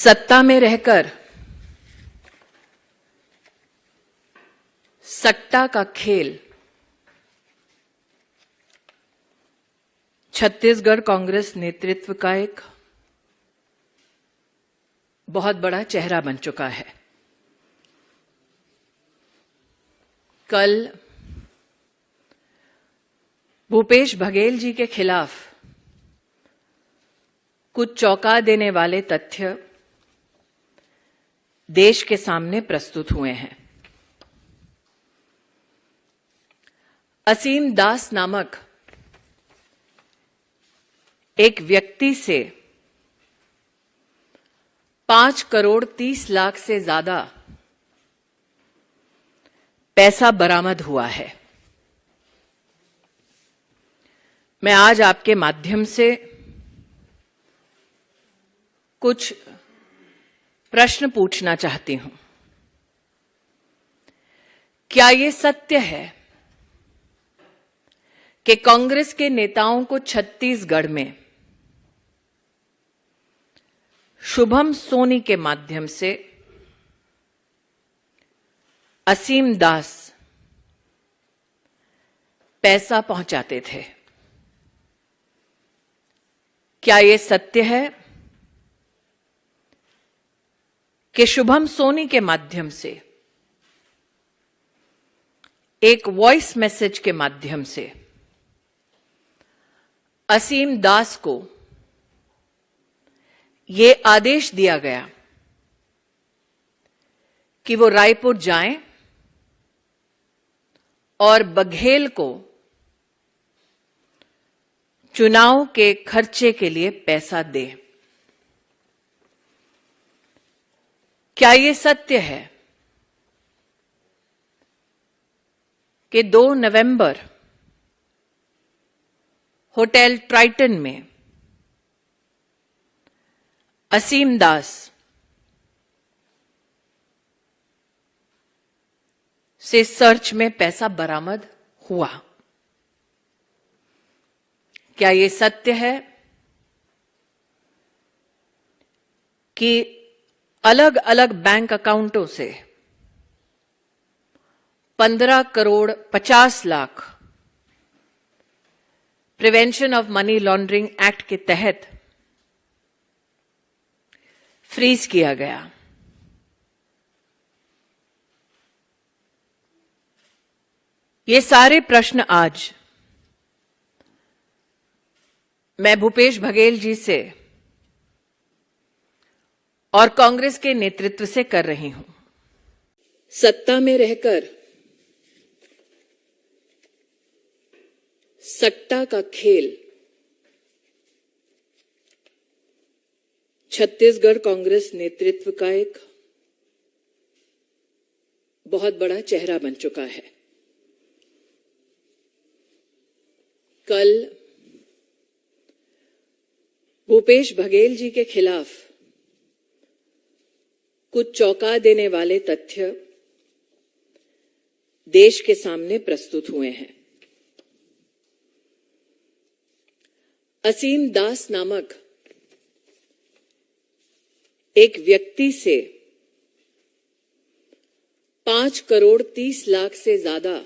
सत्ता में रहकर सट्टा का खेल छत्तीसगढ़ कांग्रेस नेतृत्व का एक बहुत बड़ा चेहरा बन चुका है। कल भूपेश बघेल जी के खिलाफ कुछ चौंका देने वाले तथ्य देश के सामने प्रस्तुत हुए हैं। असीम दास नामक एक व्यक्ति से 5 करोड़ 30 लाख से ज्यादा पैसा बरामद हुआ है। मैं आज आपके माध्यम से कुछ प्रश्न पूछना चाहती हूं। क्या ये सत्य है कि कांग्रेस के नेताओं को छत्तीसगढ़ में शुभम सोनी के माध्यम से असीम दास पैसा पहुंचाते थे? क्या यह सत्य है कि शुभम सोनी के माध्यम से एक वॉइस मैसेज के माध्यम से असीम दास को यह आदेश दिया गया कि वो रायपुर जाएं और बघेल को चुनाव के खर्चे के लिए पैसा दे? क्या यह सत्य है कि 2 नवंबर होटल ट्राइटन में असीम दास से सर्च में पैसा बरामद हुआ? क्या यह सत्य है कि अलग अलग बैंक अकाउंटों से 15 crore 50 lakh prevention of money laundering act के तहत फ्रीज किया गया? ये सारे प्रश्न आज मैं भूपेश बघेल जी से और कांग्रेस के नेतृत्व से कर रही हूं। सत्ता में रहकर सट्टा का खेल छत्तीसगढ़ कांग्रेस नेतृत्व का एक बहुत बड़ा चेहरा बन चुका है। कल भूपेश बघेल जी के खिलाफ कुछ चौंका देने वाले तथ्य देश के सामने प्रस्तुत हुए हैं। असीम दास नामक एक व्यक्ति से 5 करोड़ 30 लाख से ज्यादा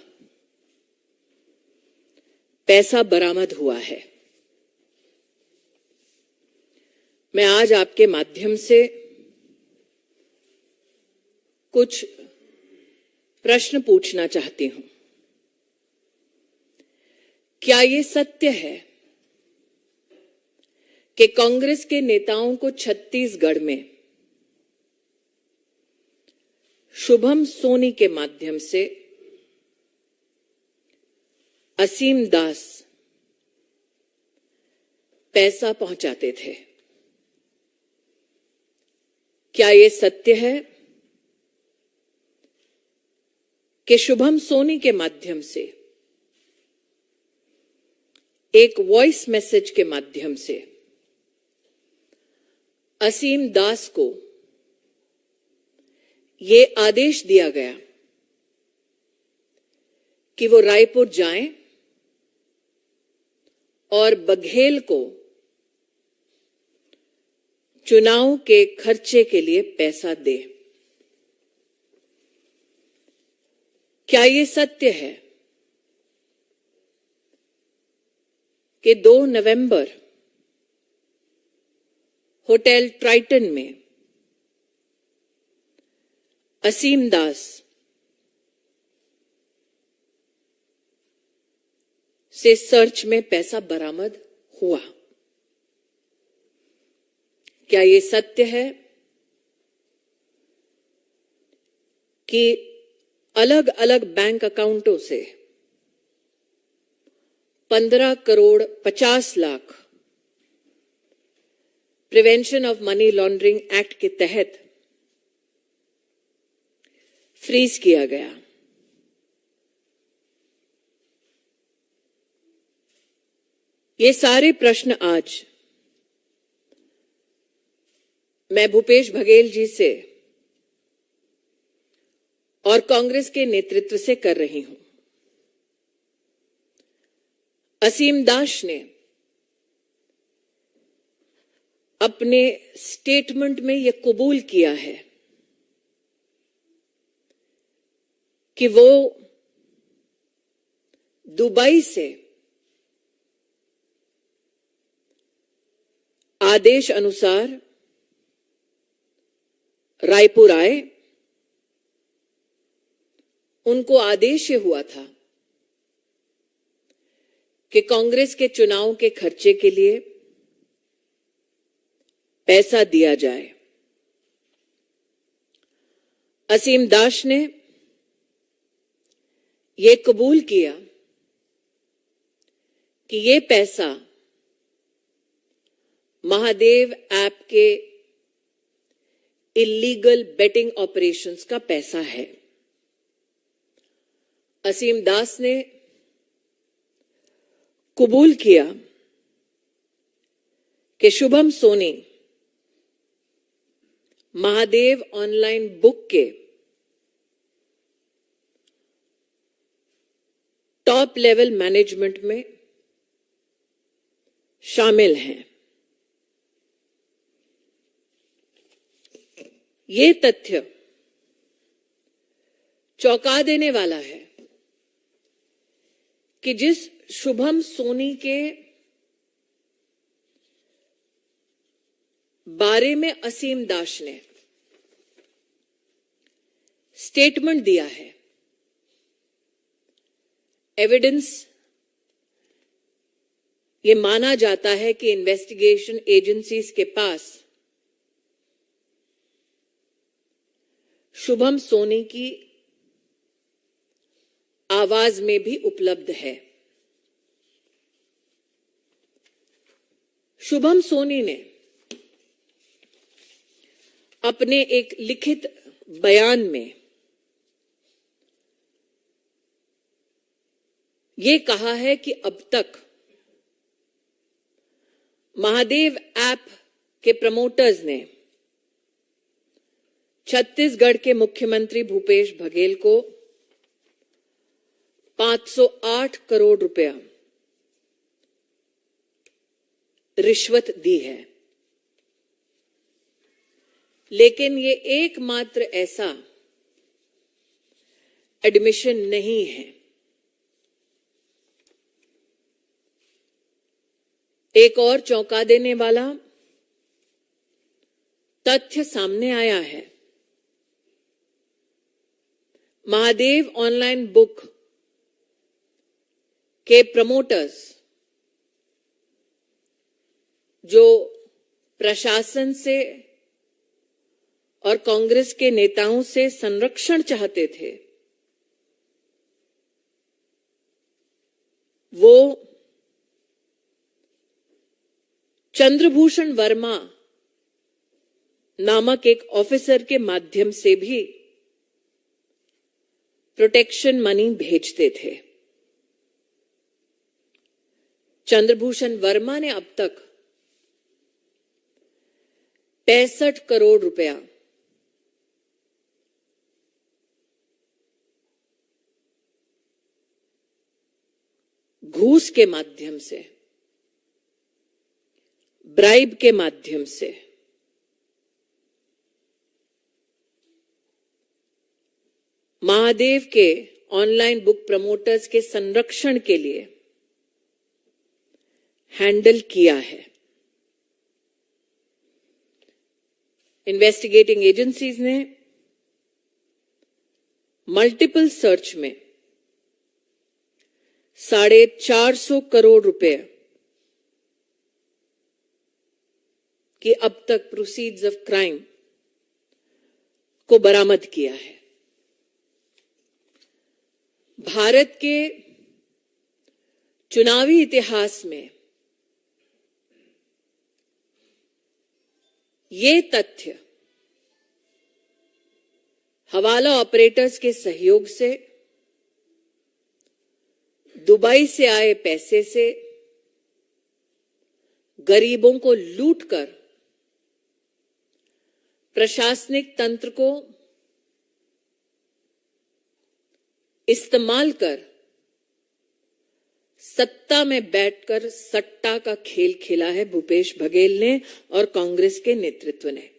पैसा बरामद हुआ है। मैं आज आपके माध्यम से कुछ प्रश्न पूछना चाहती हूं। क्या यह सत्य है कि कांग्रेस के नेताओं को छत्तीसगढ़ में शुभम सोनी के माध्यम से असीम दास पैसा पहुंचाते थे? क्या यह सत्य है कि शुभम सोनी के माध्यम से एक वॉइस मैसेज के माध्यम से असीम दास को यह आदेश दिया गया कि वो रायपुर जाएं और बघेल को चुनाव के खर्चे के लिए पैसा दे। क्या ये सत्य है कि 2 नवंबर होटल ट्राइटन में असीम दास से सर्च में पैसा बरामद हुआ? क्या ये सत्य है कि अलग अलग बैंक अकाउंटों से 15 crore 50 lakh prevention of money laundering act के तहत फ्रीज किया गया? ये सारे प्रश्न आज मैं भूपेश बघेल जी से और कांग्रेस के नेतृत्व से कर रही हूं। असीम दास ने अपने स्टेटमेंट में यह कबूल किया है कि वो दुबई से आदेश अनुसार रायपुर आए। उनको आदेश ये हुआ था कि कांग्रेस के चुनाव के खर्चे के लिए पैसा दिया जाए। असीम दास ने ये कबूल किया कि ये पैसा महादेव ऐप के इलीगल बेटिंग ऑपरेशंस का पैसा है। असीम दास ने कबूल किया कि शुभम सोनी महादेव ऑनलाइन बुक के टॉप लेवल मैनेजमेंट में शामिल हैं। ये तथ्य चौंका देने वाला है कि जिस शुभम सोनी के बारे में असीम दास ने स्टेटमेंट दिया है, एविडेंस ये माना जाता है कि इन्वेस्टिगेशन एजेंसीज के पास शुभम सोनी की आवाज में भी उपलब्ध है। शुभम सोनी ने अपने एक लिखित बयान में ये कहा है कि अब तक महादेव ऐप के प्रमोटर्स ने छत्तीसगढ़ के मुख्यमंत्री भूपेश बघेल को 508 करोड़ रुपया रिश्वत दी है। लेकिन ये एकमात्र ऐसा एडमिशन नहीं है। एक और चौंका देने वाला तथ्य सामने आया है। महादेव ऑनलाइन बुक के प्रमोटर्स जो प्रशासन से और कांग्रेस के नेताओं से संरक्षण चाहते थे, वो चंद्रभूषण वर्मा नामक एक ऑफिसर के माध्यम से भी प्रोटेक्शन मनी भेजते थे। चंद्रभूषण वर्मा ने अब तक 65 करोड़ रुपया घूस के माध्यम से, ब्राइब के माध्यम से महादेव के ऑनलाइन बुक प्रमोटर्स के संरक्षण के लिए हैंडल किया है। इन्वेस्टिगेटिंग एजेंसीज ने मल्टीपल सर्च में 450 करोड़ रुपए की अब तक प्रोसीड्स ऑफ क्राइम को बरामद किया है। भारत के चुनावी इतिहास में ये तथ्य हवाला ऑपरेटर्स के सहयोग से दुबई से आए पैसे से गरीबों को लूटकर प्रशासनिक तंत्र को इस्तेमाल कर सत्ता में बैठकर सट्टा का खेल खेला है भूपेश बघेल ने और कांग्रेस के नेतृत्व ने।